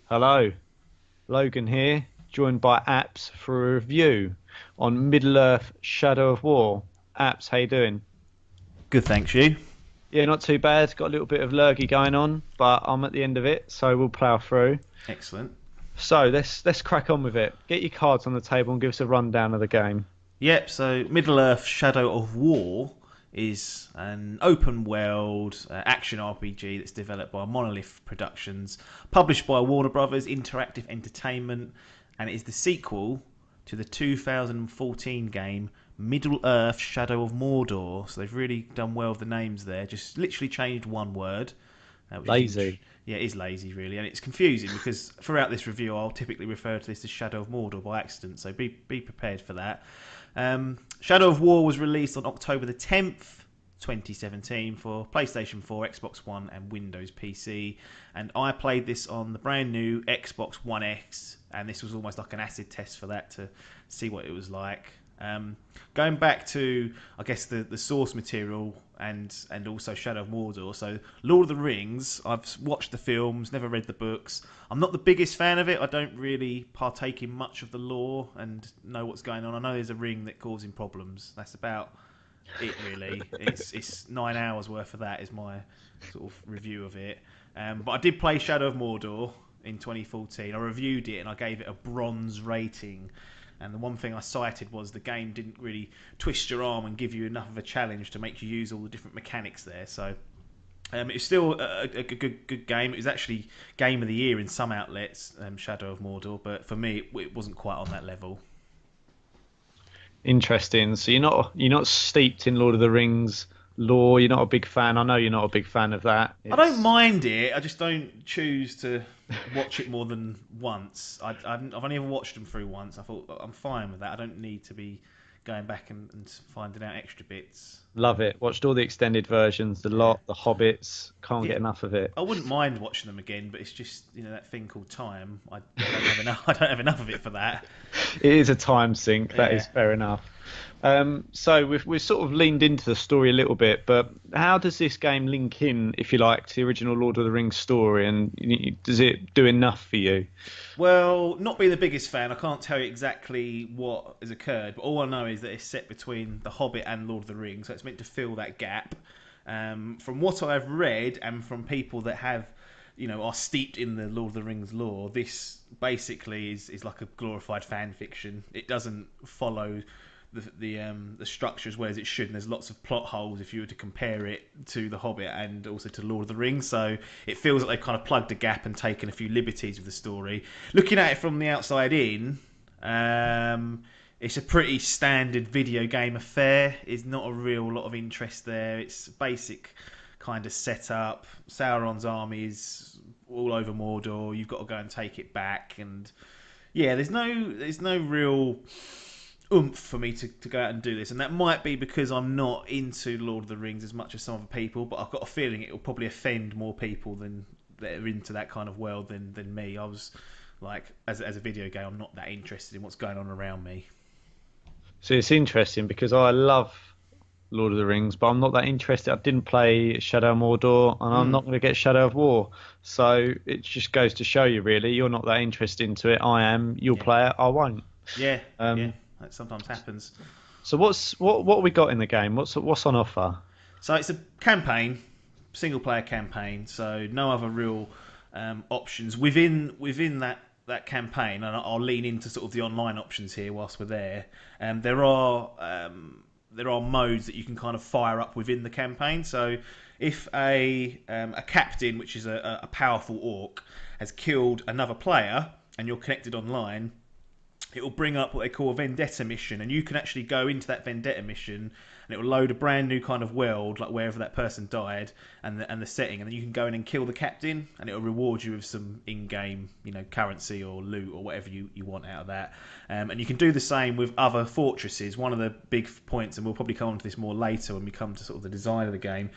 Hello, Logan here, joined by Apps for a review on Middle-earth: Shadow of War. Apps, how you doing? Good, thanks you. Yeah, not too bad. Got a little bit of lurgy going on, but I'm at the end of it, so we'll plough through. Excellent. So let's crack on with it. Get your cards on the table and give us a rundown of the game. Yep, so Middle Earth Shadow of War is an open world action RPG that's developed by Monolith Productions, published by Warner Brothers Interactive Entertainment, and it is the sequel to the 2014 game Middle Earth Shadow of Mordor. So they've really done well with the names there, just literally changed one word. Which is Lazy. yeah, it is lazy really, and it's confusing because throughout this review I'll typically refer to this as Shadow of Mordor by accident, so be prepared for that. Shadow of War was released on October the 10th, 2017 for PlayStation 4, Xbox One, and Windows PC. And I played this on the brand new Xbox One X, and this was almost like an acid test for that to see what it was like. Going back to, I guess, the source material and also Shadow of Mordor. So Lord of the Rings, I've watched the films, never read the books. I'm not the biggest fan of it. I don't really partake in much of the lore and know what's going on. I know there's a ring that causing problems. That's about it, really. It's 9 hours worth of that is my sort of review of it. But I did play Shadow of Mordor in 2014. I reviewed it and I gave it a bronze rating. And the one thing I cited was the game didn't really twist your arm and give you enough of a challenge to make you use all the different mechanics there. So it was still a good game. It was actually game of the year in some outlets, Shadow of Mordor, but for me it wasn't quite on that level. Interesting. So you're not steeped in Lord of the Rings lore. You're not a big fan. I know you're not a big fan of that. I don't It's mind it. I just don't choose to watch it more than once. I've only ever watched them through once. I thought I'm fine with that. I don't need to be going back and finding out extra bits. Love it. Watched all the extended versions, the Yeah, lot, the Hobbits. Can't yeah. get enough of it. I wouldn't mind watching them again, but it's just that thing called time. I don't have enough. I don't have enough of it for that. It is a time sink. That Yeah. is fair enough. So we've sort of leaned into the story a little bit, but how does this game link in, if you like, to the original Lord of the Rings story, and does it do enough for you? Well, not being the biggest fan, I can't tell you exactly what has occurred, but all I know is that it's set between The Hobbit and Lord of the Rings, so it's meant to fill that gap. From what I've read and from people that are steeped in the Lord of the Rings lore, this basically is like a glorified fan fiction. It doesn't follow the structure as well as it should, and there's lots of plot holes if you were to compare it to The Hobbit and also to Lord of the Rings. So it feels like they've kind of plugged a gap and taken a few liberties with the story. Looking at it from the outside in, it's a pretty standard video game affair. There's not a real lot of interest there. It's basic kind of setup. Sauron's army is all over Mordor. You've got to go and take it back, and yeah, there's no real oomph for me to go out and do this, and that might be because I'm not into Lord of the Rings as much as some other people, but I've got a feeling it will probably offend more people than that are into that kind of world than me. I was like, as a video game, I'm not that interested in what's going on around me. So it's interesting because I love Lord of the Rings, but I'm not that interested. I didn't play Shadow of Mordor, and I'm Mm, not going to get Shadow of War. So it just goes to show you, really, you're not that interested into it. I am. You'll yeah, play it. I won't. yeah, yeah. Um, That sometimes happens. so what we got in the game? What's on offer? So it's a campaign, single player campaign. So no other real options within that campaign, and I'll lean into sort of the online options here whilst we're there. There are modes that you can kind of fire up within the campaign. So if a captain, which is a powerful orc, has killed another player and you're connected online, it will bring up what they call a vendetta mission, and you can actually go into that vendetta mission and it will load a brand new kind of world, like wherever that person died, and the setting, and then you can go in and kill the captain, and it will reward you with some in-game, currency or loot or whatever you want out of that. And you can do the same with other fortresses. One of the big points, and we'll probably come on to this more later when we come to sort of the design of the game,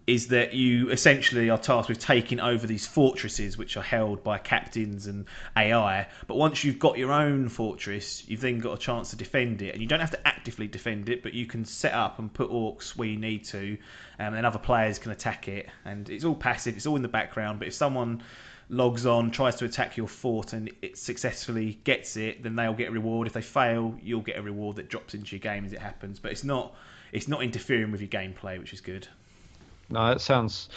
is that you essentially are tasked with taking over these fortresses which are held by captains and AI. But once you've got your own fortress, you've then got a chance to defend it. And you don't have to actively defend it, but you can set up and put orcs where you need to, and then other players can attack it. And it's all passive, it's all in the background. But if someone logs on, tries to attack your fort, and it successfully gets it, then they'll get a reward. If they fail, you'll get a reward that drops into your game as it happens. But it's not interfering with your gameplay, which is good. No, it sounds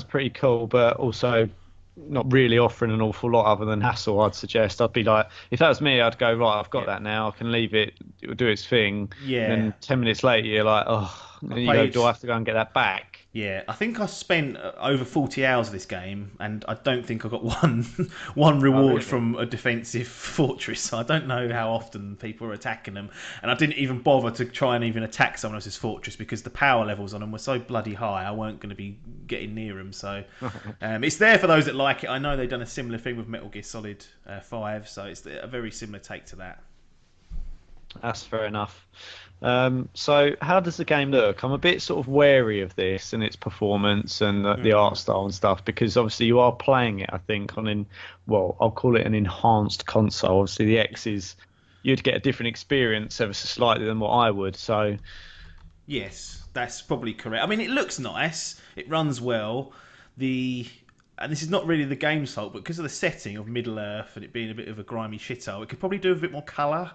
pretty cool, but also not really offering an awful lot other than hassle. I'd suggest. I'd be like, if that was me, I'd go right. I've got that now. I can leave it. It will do its thing. Yeah. And then 10 minutes later, you're like, oh. And you go, do I have to go and get that back? Yeah, I think I spent over 40 hours of this game, and I don't think I got one reward really? from a defensive fortress. So I don't know how often people are attacking them, and I didn't even bother to try and even attack someone else's fortress because the power levels on them were so bloody high. I weren't going to be getting near them. So it's there for those that like it. I know they've done a similar thing with Metal Gear Solid 5, so it's a very similar take to that. That's fair enough. So how does the game look? I'm a bit sort of wary of this and its performance and the art style and stuff, because obviously you are playing it, I think, I'll call it an enhanced console. Obviously the X you'd get a different experience ever so slightly than what I would. So yes, that's probably correct. I mean, it looks nice. It runs well. And this is not really the game's fault, but because of the setting of Middle Earth and it being a bit of a grimy shithole, it could probably do with a bit more colour.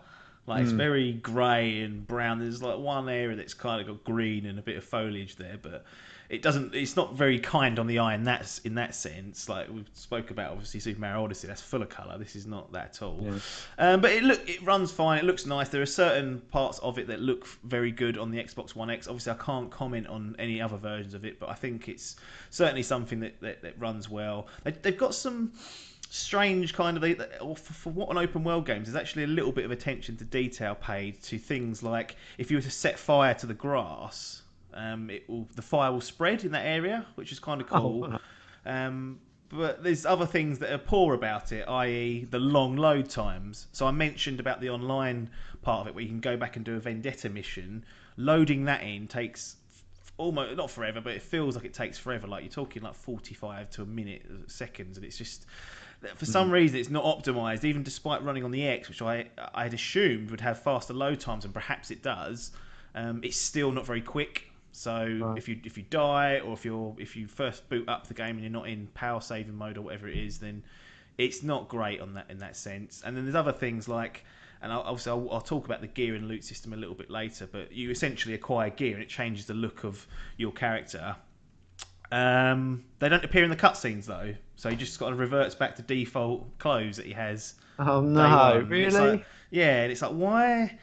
Like it's very grey and brown. There's like one area that's kind of got green and a bit of foliage there, but it's not very kind on the eye in that sense. Like we spoke about, obviously Super Mario Odyssey, that's full of colour. This is not that at all. Yeah. But it runs fine. It looks nice. There are certain parts of it that look very good on the Xbox One X. Obviously, I can't comment on any other versions of it, but I think it's certainly something that runs well. They've got some strange kind of for what an open world games, there's actually a little bit of attention to detail paid to things like if you were to set fire to the grass, the fire will spread in that area, which is kind of cool. But there's other things that are poor about it, i.e. the long load times. So I mentioned about the online part of it where you can go back and do a vendetta mission. Loading that in takes almost, not forever, but it feels like it takes forever. Like you're talking like 45 to a minute, seconds, and it's just, for some reason, it's not optimized, even despite running on the X, which I had assumed would have faster load times, and perhaps it does. It's still not very quick. So if you die, or if you first boot up the game and you're not in power saving mode or whatever it is, then it's not great in that sense. And then there's other things like, and I'll talk about the gear and loot system a little bit later, but you essentially acquire gear and it changes the look of your character. They don't appear in the cutscenes though, so he just got to reverts back to default clothes that he has. Oh no, really? And it's like, why?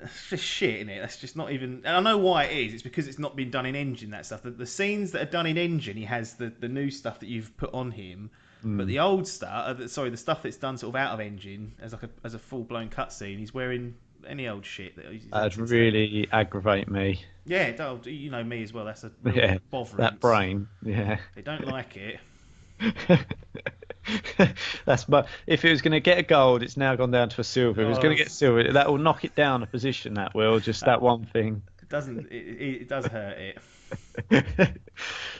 It's just shit, isn't it? That's just not even. And I know why it is. It's because it's not been done in engine. That stuff. The scenes that are done in engine, he has the new stuff that you've put on him. But the old stuff, the stuff that's done sort of out of engine as a full blown cutscene, he's wearing any old shit. That'd really aggravate me. Yeah, you know me as well. That's a botherance. That brain. Yeah. They don't like it. If it was going to get a gold, it's now gone down to a silver. If it was going to get silver, that will knock it down a position. That will just that one thing. It doesn't. It does hurt it.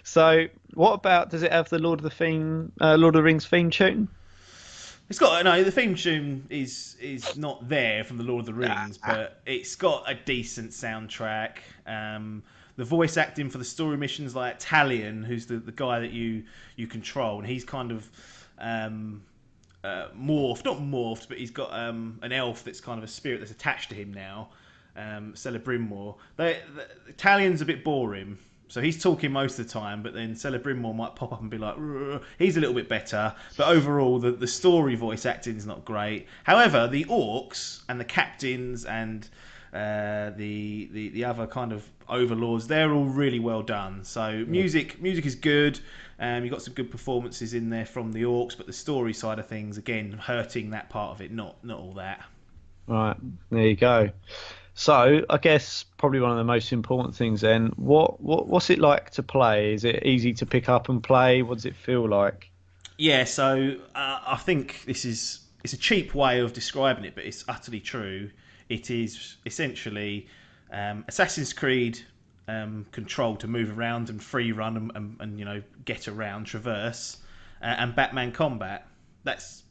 So, what about? Does it have the Lord of the Rings theme tune? It's got the theme tune is not there from the Lord of the Rings, but it's got a decent soundtrack. The voice acting for the story missions, like Talion, who's the guy that you control, and he's kind of not morphed, but he's got an elf that's kind of a spirit that's attached to him now, Celebrimor. Talion's a bit boring, so he's talking most of the time, but then Celebrimor might pop up and be like, "Rrr." He's a little bit better, but overall the story voice acting is not great. However, the orcs and the captains and the other kind of overlords, they're all really well done. So music is good. You've got some good performances in there from the orcs, but the story side of things, again, hurting that part of it, not all that. Right, there you go. So I guess probably one of the most important things then, what's it like to play? Is it easy to pick up and play? What does it feel like? Yeah, so I think it's a cheap way of describing it, but it's utterly true. It is essentially Assassin's Creed control to move around and free run and get around, traverse, and Batman combat. That's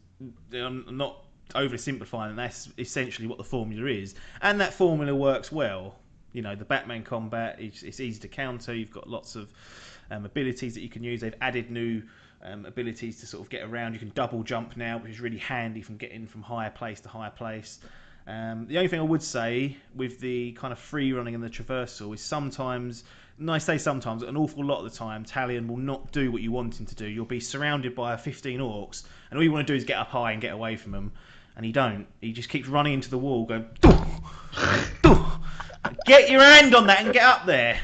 not overly simplifying, and that's essentially what the formula is, and that formula works well. The Batman combat, it's easy to counter. You've got lots of abilities that you can use. They've added new abilities to sort of get around. You can double jump now, which is really handy from getting from higher place to higher place. The only thing I would say with the kind of free running and the traversal is sometimes, and I say sometimes, an awful lot of the time, Talion will not do what you want him to do. You'll be surrounded by 15 orcs, and all you want to do is get up high and get away from them, and he don't. He just keeps running into the wall, going, "Doof, doof." Get your hand on that and get up there.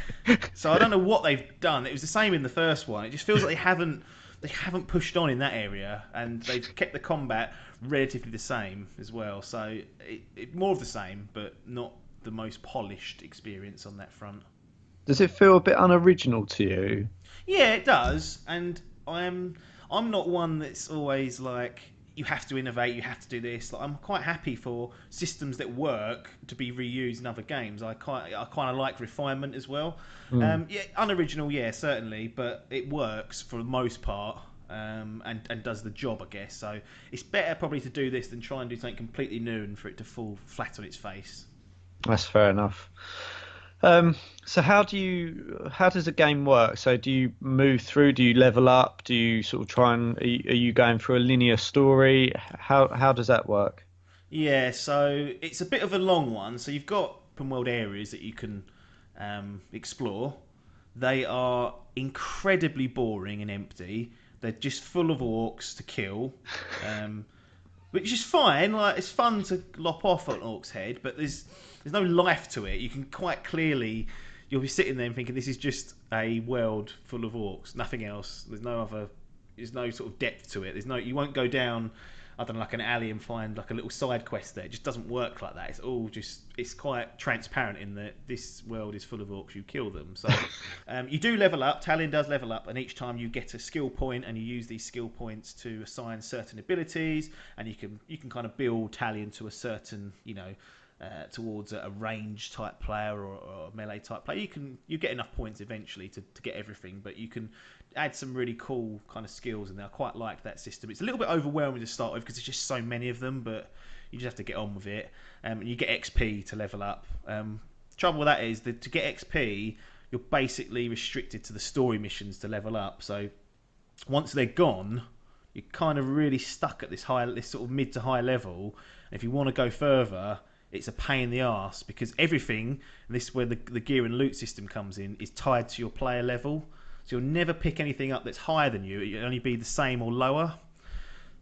So I don't know what they've done. It was the same in the first one. It just feels like they haven't pushed on in that area, and they've kept the combat relatively the same as well. So more of the same, but not the most polished experience on that front. Does it feel a bit unoriginal to you? Yeah, it does, and I'm not one that's always like, you have to innovate, you have to do this. Like, I'm quite happy for systems that work to be reused in other games. I kind of like refinement as well. Yeah, unoriginal, yeah, certainly, but it works for the most part. And does the job, I guess. So it's better probably to do this than try and do something completely new and for it to fall flat on its face. That's fair enough. So how does a game work? So do you move through? Do you level up? Do you sort of try and are you going through a linear story? How does that work? Yeah, so it's a bit of a long one. So you've got open world areas that you can explore. They are incredibly boring and empty. They're just full of orcs to kill, which is fine. Like, it's fun to lop off an orc's head, but there's no life to it. You can quite clearly, you'll be sitting there and thinking this is just a world full of orcs, nothing else. There's no sort of depth to it. You won't go down, I don't know, like an alley and find like a little side quest there. It just doesn't work like that. It's quite transparent in that this world is full of orcs. You kill them. So you do level up. Talion does level up, and each time you get a skill point, and you use these skill points to assign certain abilities, and you can kind of build Talion to a certain, towards a range type player or a melee type player. You get enough points eventually to get everything, but you can add some really cool kind of skills in there. I quite like that system. It's a little bit overwhelming to start with because there's just so many of them, but you just have to get on with it. And you get XP to level up. Trouble with that is that to get XP, you're basically restricted to the story missions to level up. So once they're gone, you're kind of really stuck at this sort of mid to high level. And if you want to go further, it's a pain in the arse because everything, and this is where the gear and loot system comes in, is tied to your player level. So you'll never pick anything up that's higher than you. It'll only be the same or lower.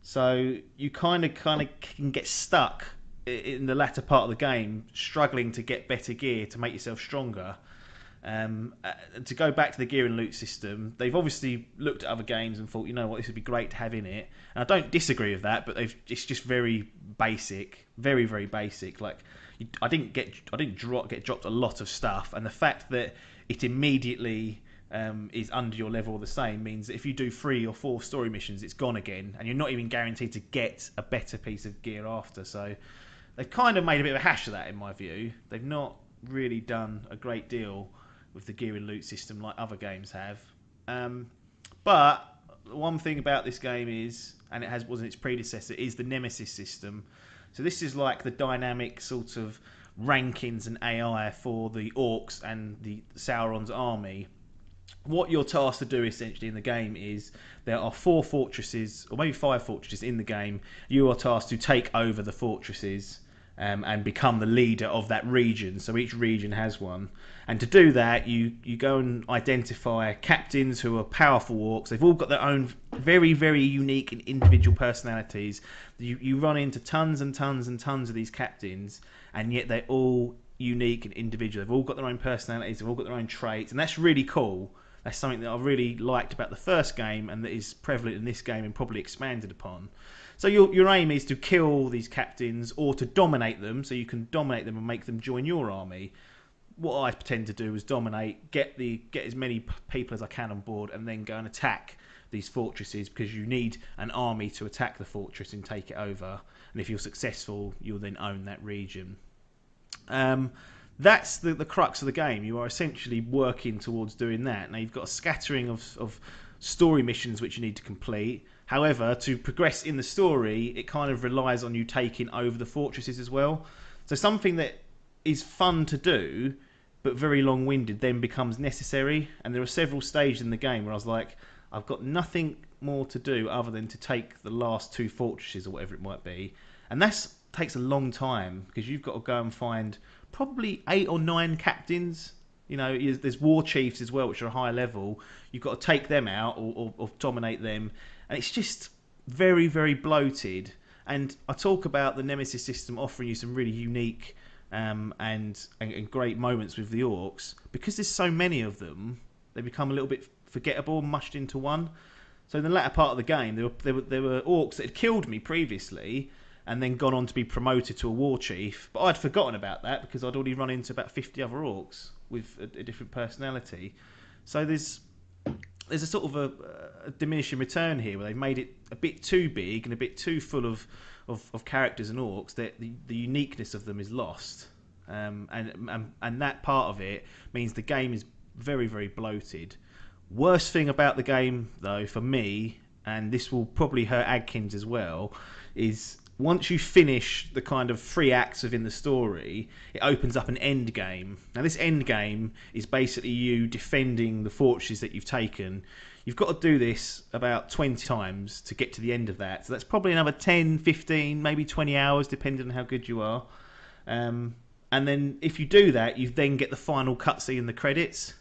So you kind of can get stuck in the latter part of the game, struggling to get better gear to make yourself stronger. To go back to the gear and loot system, they've obviously looked at other games and thought, you know what, this would be great to have in it. And I don't disagree with that, but it's just very basic, very very basic. Like I didn't get dropped a lot of stuff, and the fact that it immediately is under your level or the same means that if you do 3 or 4 story missions, it's gone again, and you're not even guaranteed to get a better piece of gear after. So they've kind of made a bit of a hash of that, in my view. They've not really done a great deal with the gear and loot system like other games have. But one thing about this game is, and it wasn't its predecessor, is the Nemesis system. So this is like the dynamic sort of rankings and AI for the orcs and the Sauron's army. What you're tasked to do essentially in the game is there are 4 fortresses, or maybe 5 fortresses in the game. You are tasked to take over the fortresses and become the leader of that region. So each region has one. And to do that, you go and identify captains who are powerful orcs. They've all got their own very, very unique and individual personalities. You run into tons and tons and tons of these captains, and yet they're all unique and individual. They've all got their own personalities. They've all got their own traits. And that's really cool. That's something that I really liked about the first game and that is prevalent in this game and probably expanded upon. So your aim is to kill these captains or to dominate them, so you can dominate them and make them join your army. What I tend to do is dominate, get as many people as I can on board, and then go and attack these fortresses, because you need an army to attack the fortress and take it over. And if you're successful, you'll then own that region. That's the crux of the game. You are essentially working towards doing that. Now you've got a scattering of story missions which you need to complete. However, to progress in the story, it kind of relies on you taking over the fortresses as well. So something that is fun to do but very long-winded then becomes necessary. And there are several stages in the game where I was like, I've got nothing more to do other than to take the last 2 fortresses or whatever it might be, and that takes a long time because you've got to go and find probably 8 or 9 captains. There's war chiefs as well, which are a higher level. You've got to take them out or dominate them, and it's just very, very bloated. And I talk about the Nemesis system offering you some really unique and great moments with the orcs. Because there's so many of them, they become a little bit forgettable, mushed into one. So in the latter part of the game, there were orcs that had killed me previously and then gone on to be promoted to a war chief. But I'd forgotten about that because I'd already run into about 50 other orcs with a different personality. So there's a sort of a diminishing return here where they've made it a bit too big and a bit too full of characters and orcs that the uniqueness of them is lost. And that part of it means the game is very, very bloated. Worst thing about the game, though, for me, and this will probably hurt Adkins as well, is once you finish the kind of 3 acts within the story, it opens up an end game. Now, this end game is basically you defending the fortresses that you've taken. You've got to do this about 20 times to get to the end of that. So that's probably another 10, 15, maybe 20 hours, depending on how good you are. And then if you do that, you then get the final cutscene in the credits.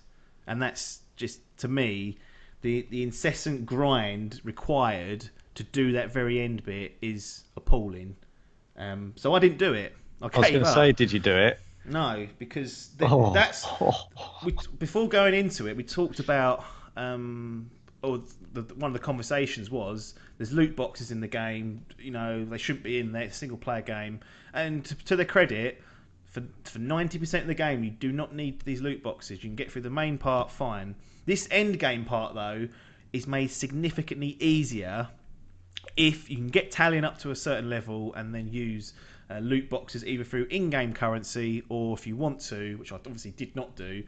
And that's just, to me, the incessant grind required to do that very end bit is appalling. So I didn't do it. I was going to say, did you do it? No, because before going into it, we talked about one of the conversations was there's loot boxes in the game. They shouldn't be in there. It's a single player game, and to their credit, for 90% of the game, you do not need these loot boxes. You can get through the main part fine. This end game part, though, is made significantly easier if you can get tallying up to a certain level and then use loot boxes either through in-game currency or, if you want to, which I obviously did not do,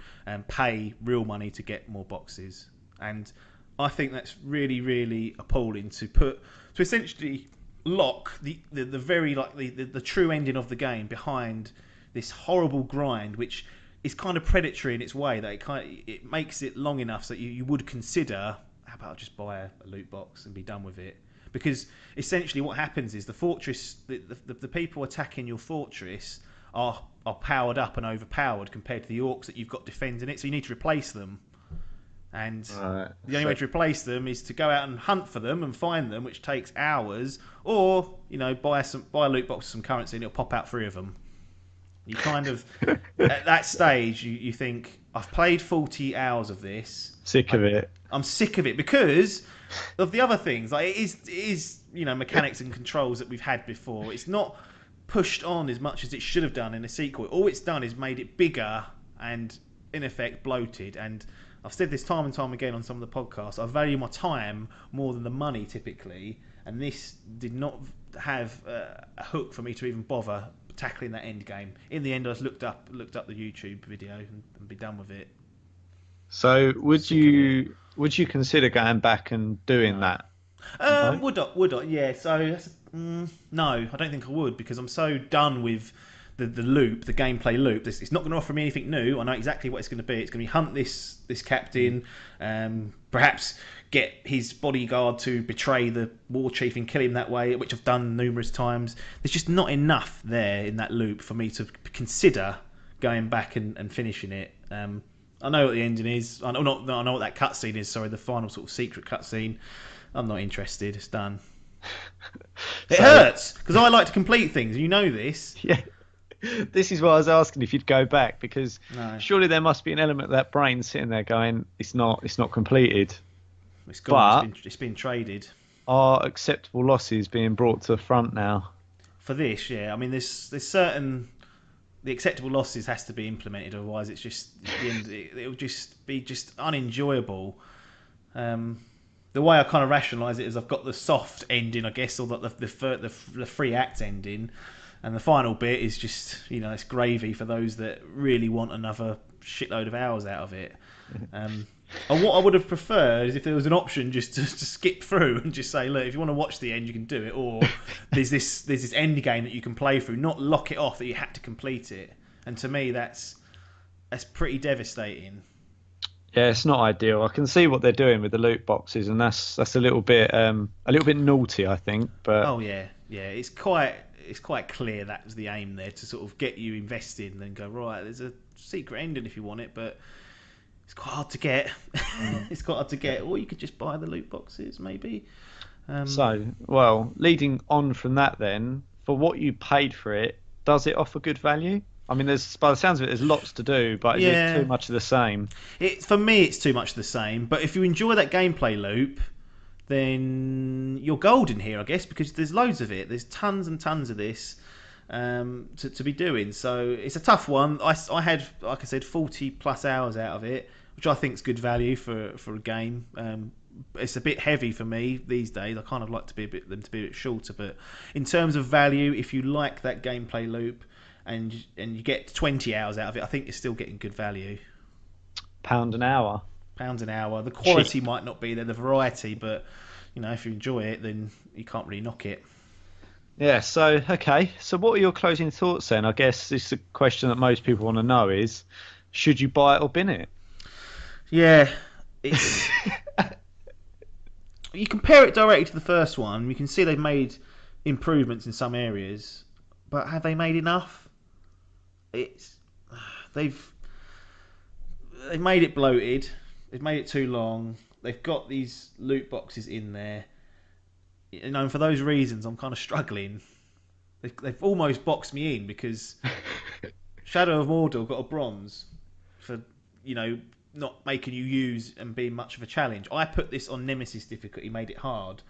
pay real money to get more boxes. And I think that's really, really appalling to essentially lock the very the true ending of the game behind this horrible grind, which is kind of predatory in its way, that it makes it long enough so that you would consider, how about I just buy a loot box and be done with it? Because essentially what happens is the fortress, the people attacking your fortress are powered up and overpowered compared to the orcs that you've got defending it, so you need to replace them. And the only way to replace them is to go out and hunt for them and find them, which takes hours, or buy a loot box with some currency and it'll pop out 3 of them. You kind of at that stage you think, I've played 40 hours of this. Sick of it. I'm sick of it because of the other things. Like it is mechanics and controls that we've had before. It's not pushed on as much as it should have done in a sequel. All it's done is made it bigger and in effect bloated. And I've said this time and time again on some of the podcasts. I value my time more than the money typically, and this did not have a hook for me to even bother tackling that end game. In the end, I just looked up the YouTube video and be done with it. So would you consider going back and doing that? No? Would I? Yeah. So no, I don't think I would, because I'm so done with the loop, the gameplay loop. It's not going to offer me anything new. I know exactly what it's going to be. It's going to be hunt this captain, perhaps get his bodyguard to betray the war chief and kill him that way, which I've done numerous times. There's just not enough there in that loop for me to consider going back and finishing it. I know what the ending is. I know what that cutscene is. Sorry, the final sort of secret cutscene. I'm not interested. It's done. It hurts because I like to complete things. You know this. Yeah. This is what I was asking, if you'd go back, because No. surely there must be an element of that brain sitting there going, it's not completed. It's gone. It's been traded. Are acceptable losses being brought to the front now? For this, yeah. I mean, there's certain, the acceptable losses has to be implemented, otherwise it's just it'll just be unenjoyable. The way I kind of rationalise it is I've got the soft ending, I guess, or the 3 act ending, and the final bit is just it's gravy for those that really want another shitload of hours out of it. And what I would have preferred is if there was an option just to skip through and just say, look, if you want to watch the end, you can do it, or there's this end game that you can play through, not lock it off that you had to complete it. And to me, that's pretty devastating. Yeah, it's not ideal. I can see what they're doing with the loot boxes, and that's a little bit naughty, I think. But Oh yeah, yeah. It's quite clear that was the aim there, to sort of get you invested and then go, right, there's a secret ending if you want it, but it's quite hard to get. It's quite hard to get. Or you could just buy the loot boxes, maybe. so, well, leading on from that, then, for what you paid for it, does it offer good value? I mean, there's by the sounds of it, there's lots to do, but is it too much of the same? For me, it's too much the same. But if you enjoy that gameplay loop, then you're golden here, I guess, because there's loads of it. There's tons and tons of this to be doing. So it's a tough one. I had, like I said, 40 plus hours out of it, which I think is good value for a game. It's a bit heavy for me these days. I kind of like to be them to be a bit shorter. But in terms of value, if you like that gameplay loop and you get 20 hours out of it, I think you're still getting good value. Pound an hour. Pounds an hour. The quality Cheap. might not be there, the variety, but if you enjoy it, then you can't really knock it. Yeah, so, okay. So what are your closing thoughts then? I guess this is a question that most people want to know is, should you buy it or bin it? Yeah, it's... You compare it directly to the first one, you can see they've made improvements in some areas, but have they made enough? They've made it bloated, they've made it too long, they've got these loot boxes in there. And for those reasons, I'm kind of struggling. They've almost boxed me in, because Shadow of Mordor got a bronze for, not making you use and being much of a challenge. I put this on Nemesis difficulty, made it hard,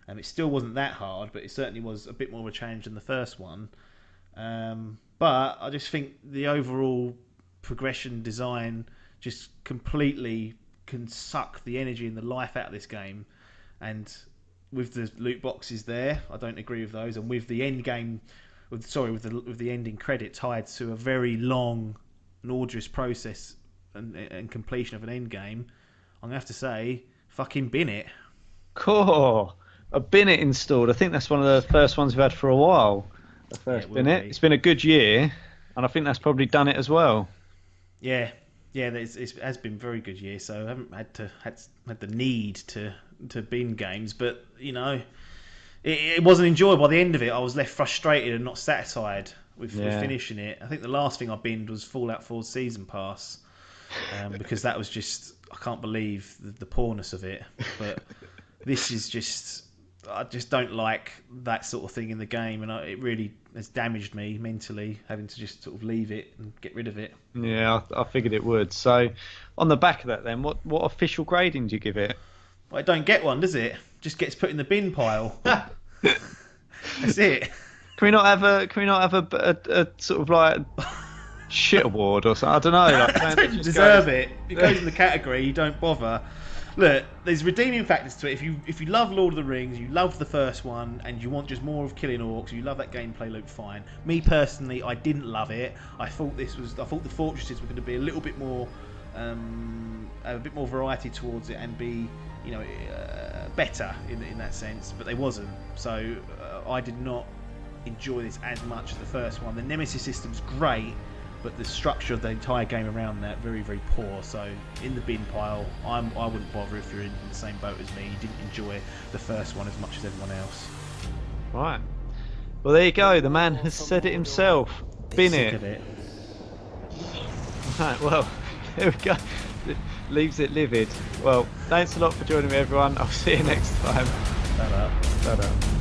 and it still wasn't that hard, but it certainly was a bit more of a challenge than the first one. But I just think the overall progression design just completely can suck the energy and the life out of this game. And with the loot boxes there, I don't agree with those. And with the end game, with the ending credit tied to a very long and arduous process and completion of an end game, I'm gonna have to say, fucking bin it. Cool. A bin it installed. I think that's one of the first ones we've had for a while. The first bin it. It's been a good year, and I think that's probably done it as well. Yeah, it has been a very good year. So I haven't had the need to bin games, but it wasn't enjoyable. By the end of it, I was left frustrated and not satisfied with finishing it. I think the last thing I binned was Fallout 4 Season Pass, because that was just, I can't believe the poorness of it. But this is just, I just don't like that sort of thing in the game, and it really has damaged me mentally, having to just sort of leave it and get rid of it. Yeah, I figured it would. So, on the back of that, then, what official grading do you give it? Well, it don't get one, does it? Just gets put in the bin pile. That's it. Can we not have a sort of like shit award or something? I don't know. Like, I don't deserve it. It goes in the category. You don't bother. Look, there's redeeming factors to it. If you love Lord of the Rings, you love the first one, and you want just more of killing orcs, you love that gameplay loop, fine. Me personally, I didn't love it. I thought the fortresses were going to be a little bit more, a bit more variety towards it, and be better in that sense, but they wasn't. So I did not enjoy this as much as the first one. The Nemesis system's great, but the structure of the entire game around that, very, very poor. So in the bin pile. I wouldn't bother if you're in the same boat as me. You didn't enjoy the first one as much as everyone else. Right. Well, there you go. The man has said it himself. Bin it. Sick of it. Right, well, there we go. Leaves it livid. Well, thanks a lot for joining me, everyone. I'll see you next time. Ta-da. Ta-da.